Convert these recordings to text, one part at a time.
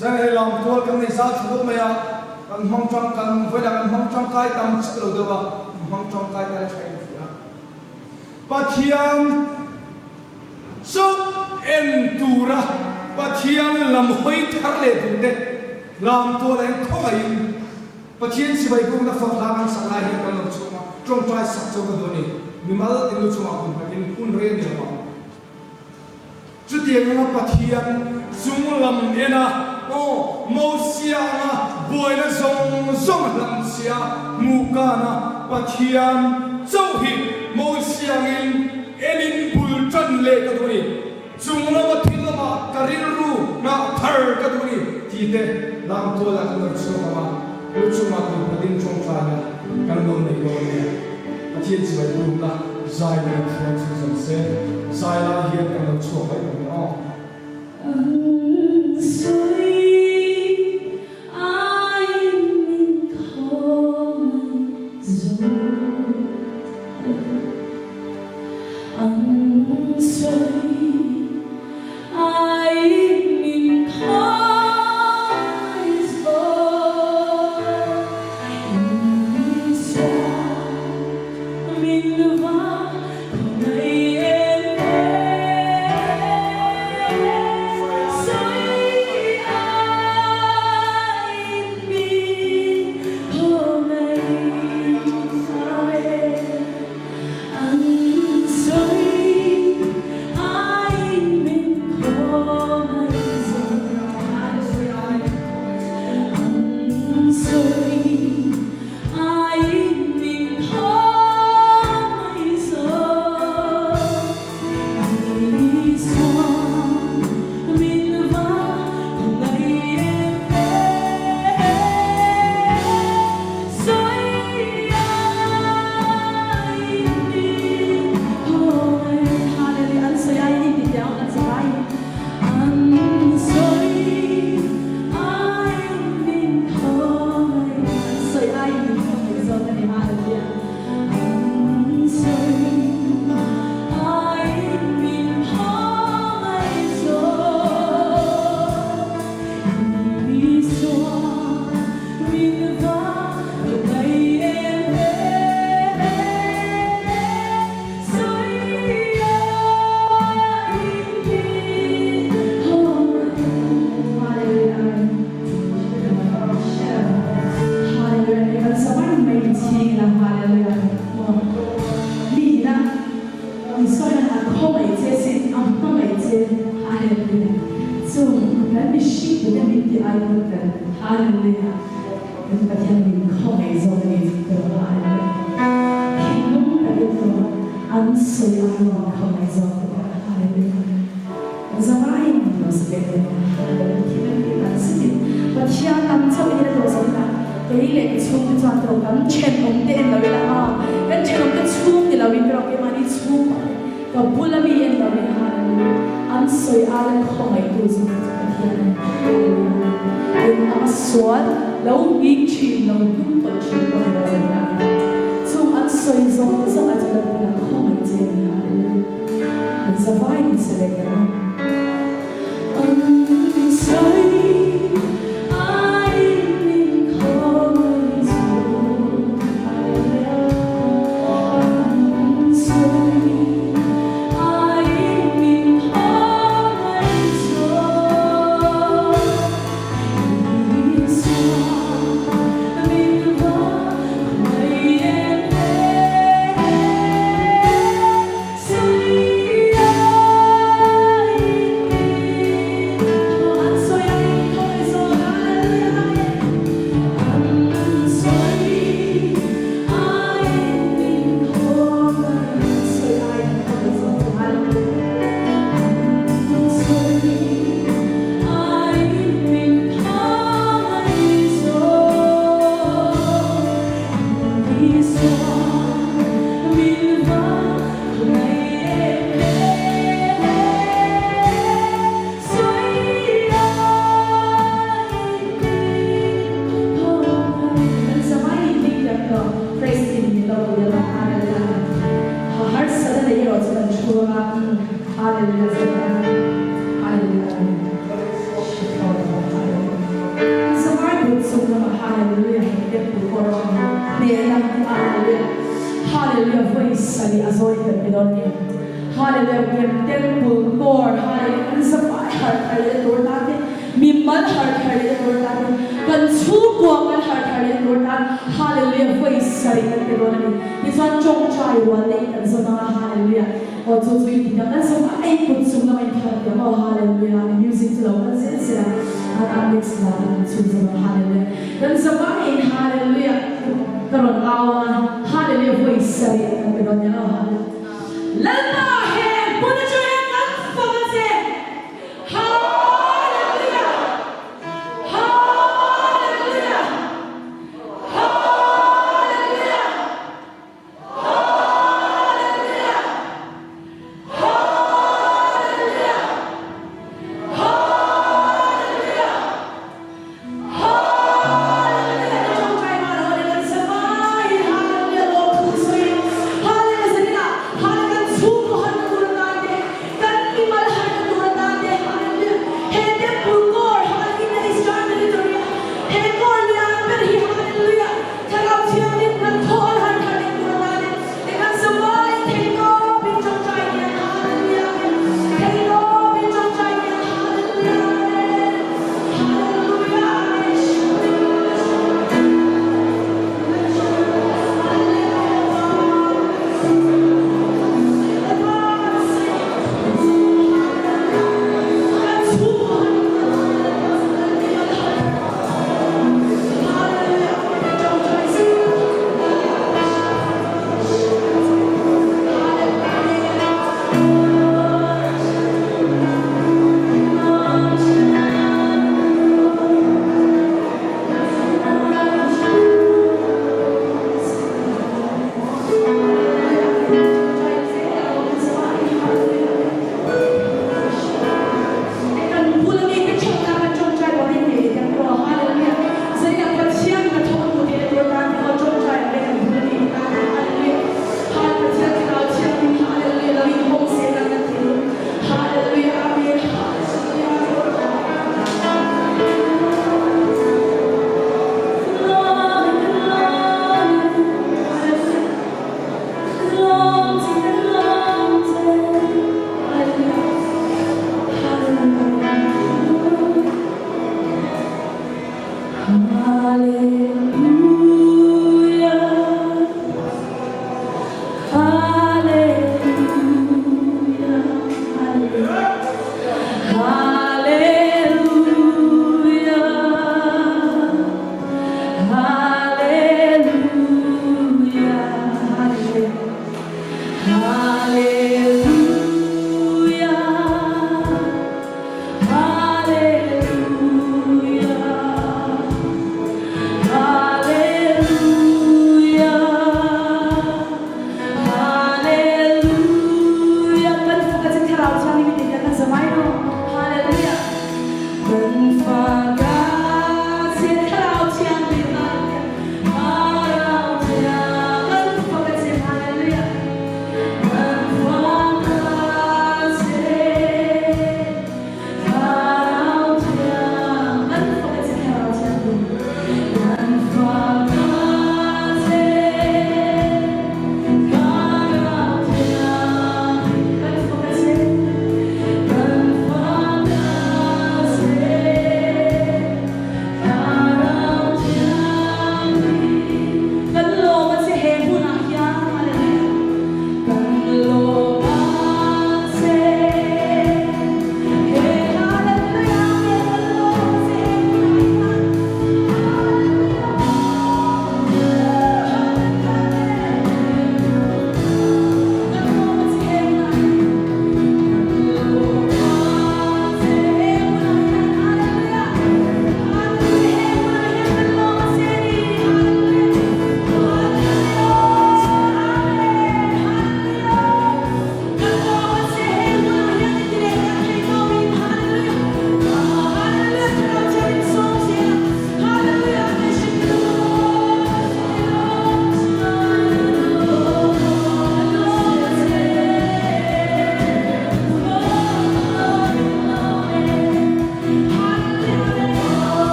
Giờ này làm tour cái này sao chụp mày à? Cần mong trong cần với là cần mong trong cái tâm sức đầu đâu à? Mong trong cái cái chạy được à? Và thiam số em tura và thiam làm hơi thar lệ tụi đấy làm tour này không phải và thiam si bay cũng đã phát làm sáng nay hiện đang làm trong trai sắc cho cái đó này nhưng mà cái lúc chúng ta cũng phải in phun rên nhiều mà chút tiền nó và thiam sung làm thế nào Mosia na boy na zong lam sia muka na pathian châu hi Mosia in enin bul chan le ka duri chung na ma thil ma karin ru na thar ka duri ti te lam to la ka chu ma lu chu ma tu padin chong cha na kan lo nei lo ne pathian chi bai lu na zai na phon chu san se zai la hian kan lo chu bai no สุขนะฮาเลลูยาเด็กผู้คนเนี่ยนั่งฮาเลลูยาฮาเลลูยาฟุยสันอาโซยกันไปโดนเนี่ยฮาเลลูยาเด็กผู้กอร์ฮาเลลูยาอันสบายฮาเลลูยาตัวนั้นมีมันฮาเลลูยาตัวนั้นกันชูกว่ากันฮาเลลูยาตัวนั้นฮาเลลูยาฟุยสันกันไปโดนเนี่ยที่ส่วนจงใจวันนี้กันสมาฮาเลลูยาโอ้จุดจุดที่นั่นสมาไอ้คุณสุนัขมันทัดกันว่าฮาเลลูยามิวสิกที่เรากันเสียเสียอามิกซ์มาสุดสมาฮาเลลูยากันสมาไอ้ฮาเลลูยาตลอดเอาฮาเลลูยาฟุยสันกันไปโดนเนี่ยฮาเลลูยาลัลลาเฮบุญช่วยกันฟังเสียฮาเลลูยาฮาเลลูยาฮาเลลูยาฮาเลลูยาฮาเลลูยาฮาเลลูยาฮาเลลูยาจงใจมาเราเดินสบายฮาเลลูยาโลกทุกสิ่งฮาเลลูยาสินะฮาเลลูยาสุขหันตุลนาเดกันอิมัลหันตุลนาเดฮาเลลูยาเฮเดปุลโกร์ฮาเลลูยาอิสราเอลตัวเนี้ยเฮโกร์เนียเป็นฮิฮาเลลูยาถ้าเราเชื่อในนั้นทอหันฮาเลลูยาเดในการสบายเทโกบินจงใจเนี่ยฮาเลลูยาเทโกบินจงใจเนี่ยฮาเลลูยาฮาเลลูยา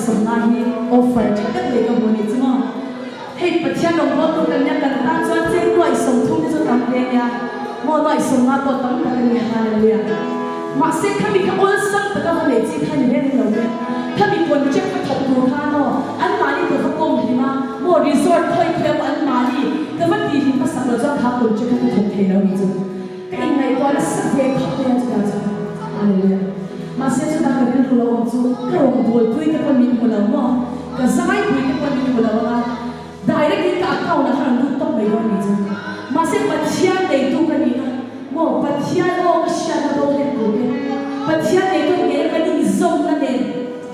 สมนาฮีออฟเฟอร์ชักกันเลยกับมันนี่จ้ะให้ปัจจัยลงรถตัวกันเนี่ยกันตั้งจนเจ้าด้วยสมทุนที่จะทำเองเนี่ยมอด้วยสมมาตัวตั้งกันเนี่ยฮาเลลูยามาเสกข้ามีข้าอุลสักแต่ก็เลยจีข้าอยู่เรื่องเราเนี่ยข้ามีคนเจ็บกระทบตัวข้าเนาะอันมานี่ตัวเขาโกงหิมะโมรีสอร์ทเคยเที่ยวอันมานี่ก็มันดีที่ภาษาเราจะทำคนเจ็บกระทบเทเราอีกจ้ะก็ยังไงตัวละสักเพียงเขาเนี่ยจะได้จ้ะฮาเลลูยามาเสกจะทำกันรู้เราจ้ะก็เราดูคุยกันคนมีคนเราเนาะก็สบายคุยกันคนมีคนเราว่าได้ได้กินข้าวนะฮะรู้ต้องไม่วันนี้จ้ะมาเสกปัจจัยในตัวกันนี่นะโมปัจจัยโลกเสียนะโลกเห็นดูเนี่ยปัจจัยในตัวนี้กันนี่ส่งนั่นเอง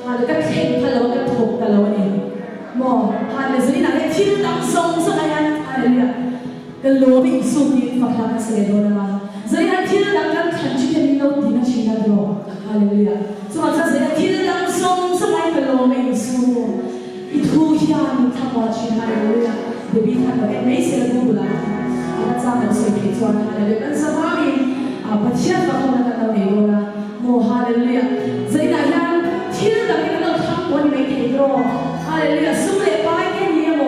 ฮาเลก็เข่งพลังก็ถกกันแล้วเนี่ยโมฮาเลสินะให้ที่ตั้งส่งสักอย่างฮาเลลูยาก็โลบิสุขีฟังพลังเสียโดนมาสินะที่ตั้งกันขันจิตนี่เราที่นั่นชินาโดฮาเลลูยาสมัยสินะที่ตั้งส่งสักอย่างก็โลบิสุอีทุกอย่างทำว่าชินาโดยเดี๋ยวพี่ทำแบบไม่เสียบุญละอาจารย์เราสวยผิดชวนฮาเลลูยาเป็นสภาพนี้ปัจจัยฟังพลังกันเราเองนะโมฮาเลลูยาสินะยังที่ตั้งกันเราทำวันไม่เกี่ยวฮาเลลูยาสุดเลยไปแค่นี้โม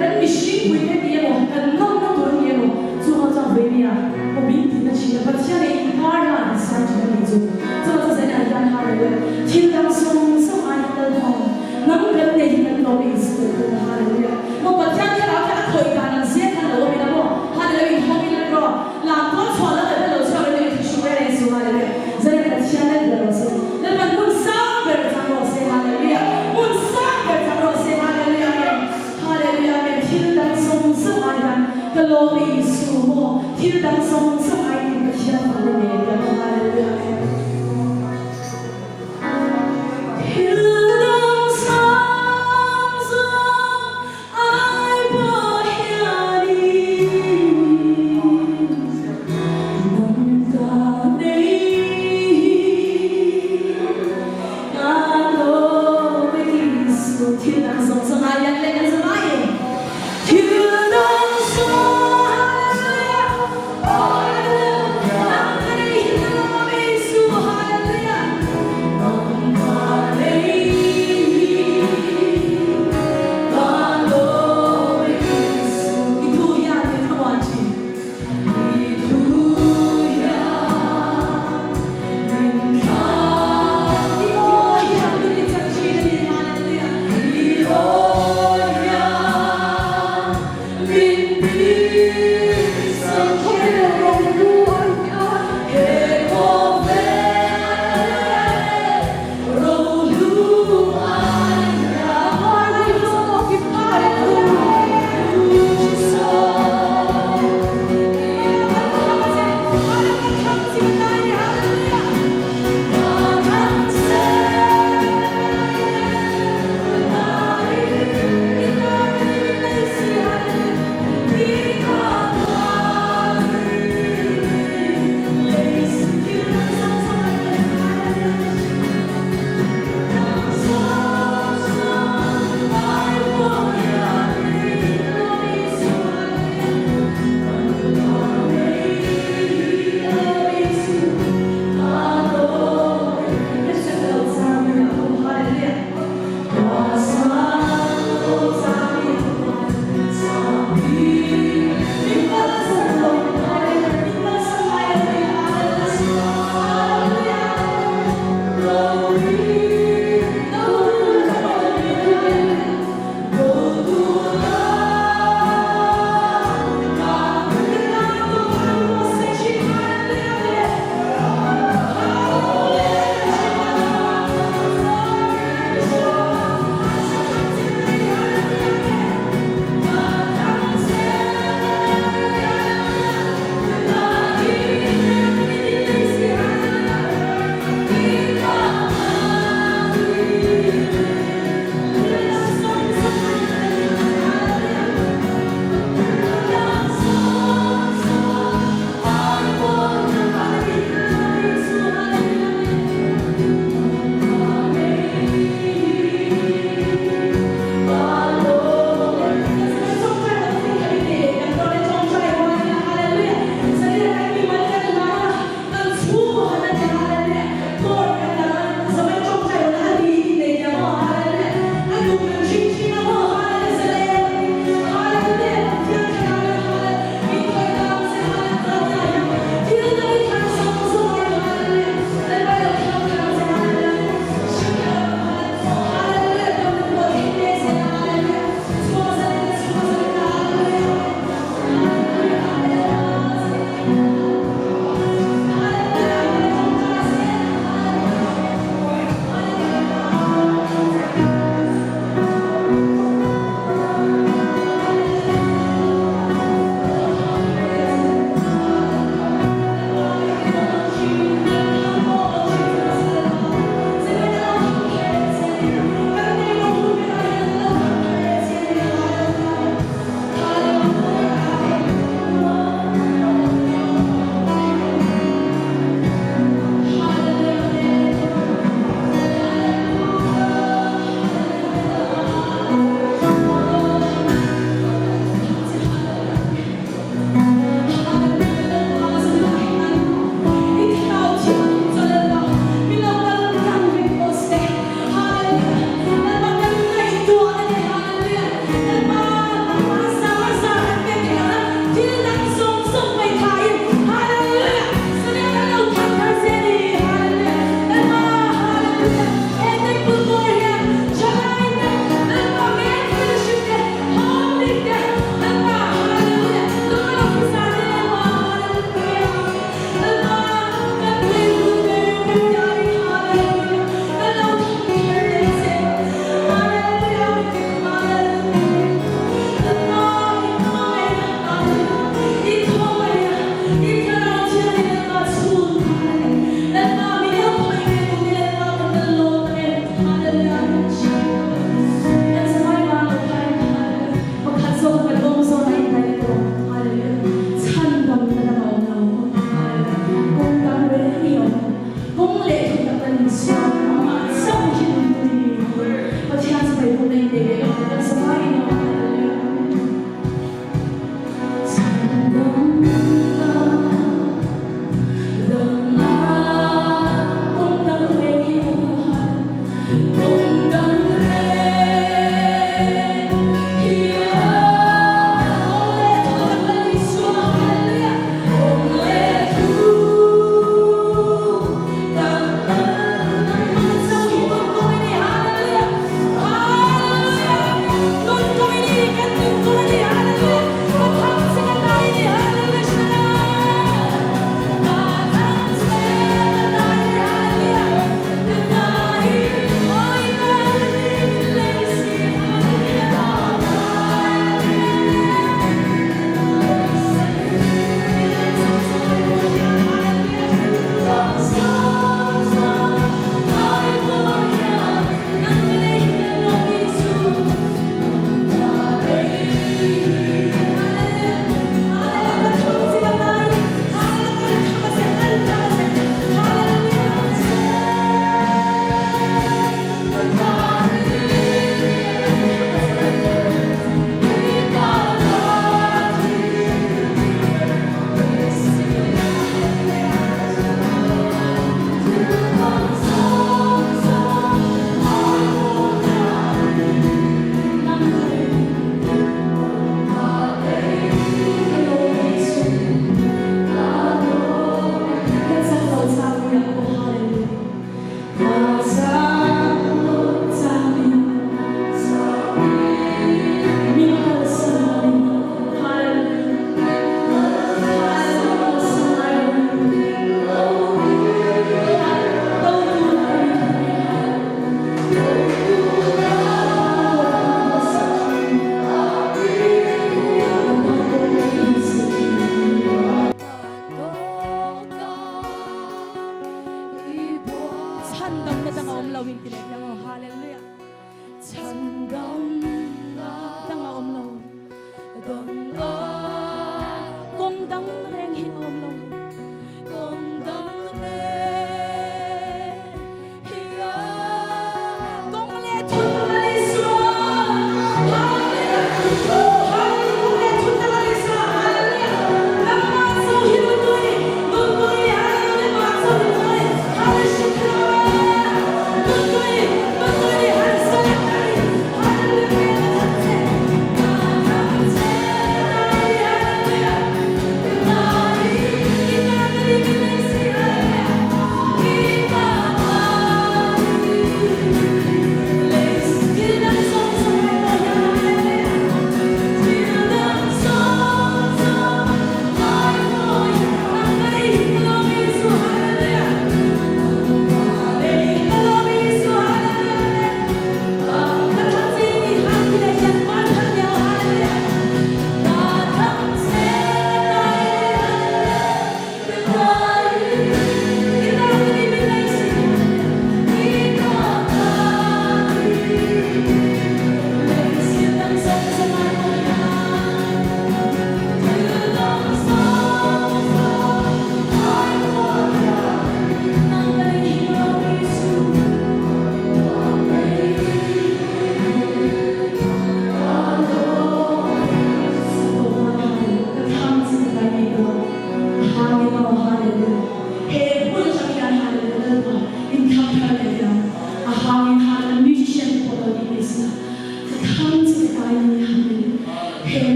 กันมิชิคุยแค่นี้โมกันน้องตัวนี้โมจู่เขาจะเวียนโมบินที่นั่นชินาปัจจัยในพาราดิสันจินจู่จู่เขาจะสินะยังฮาเลลูยาที่ตั้งส่งสักอย่างก็ทำน้ำกันในที่นั่นเราไม่สุดฮาเลลูยาโมปัจจัยที่เราจะคุยกันเสียกันเราไม่ได้โมฮาเลลูยาฮาเลลูยาหลังก็ชวนแล้วแต่เราชอบเลยที่ช่วยในสุฮาเลลูยาจะได้ปัจจัยนั้นเราเสียแล้วมันมุ่งสร้างเกิดจากเราเสียฮาเลลูยามุ่งสร้างเกิดจากเราเสียฮาเลลูยาฮาเลลูยาเป็นที่ตั้งส่งสักอย่าง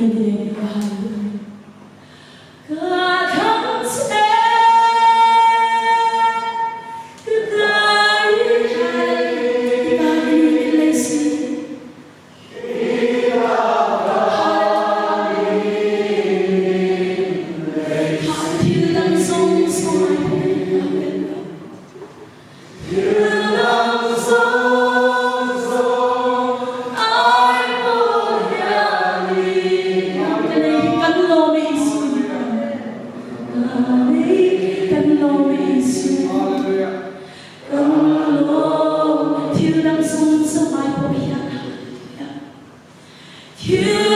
Hallelujah. God comes You